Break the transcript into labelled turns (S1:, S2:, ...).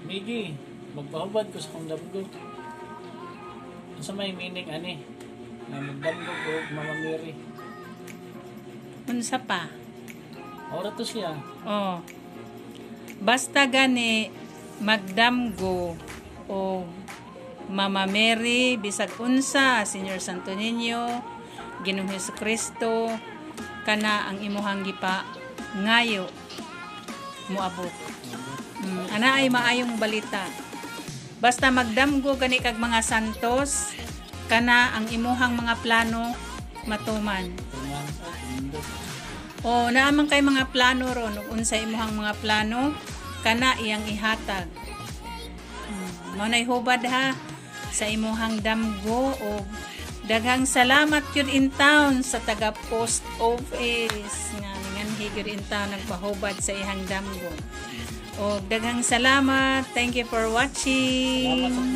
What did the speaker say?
S1: Migi, magpahubad ko sa kong damgo. Sa may meaning ani na magdamgo ko Mama Mary.
S2: Unsa pa?
S1: Ora to siya.
S2: Oh. Basta gani magdamgo o Mama Mary bisag unsa Senior Santo Niño, Ginoong Hesukristo kana ang imuhang gipa ngayo moabot. Ana ay maayong balita. Basta magdamgo gani kag mga santos kana ang imuhang mga plano matuman. O naamang kay mga plano ron ug unsa imuhang mga plano kana iyang ihatag. Mao nay hubad ha sa imuhang damgo o daghang salamat yun in town sa taga post office nga nganhi gyud in town nagpahubad sa ihang damgo. O daghang salamat. Thank you for watching.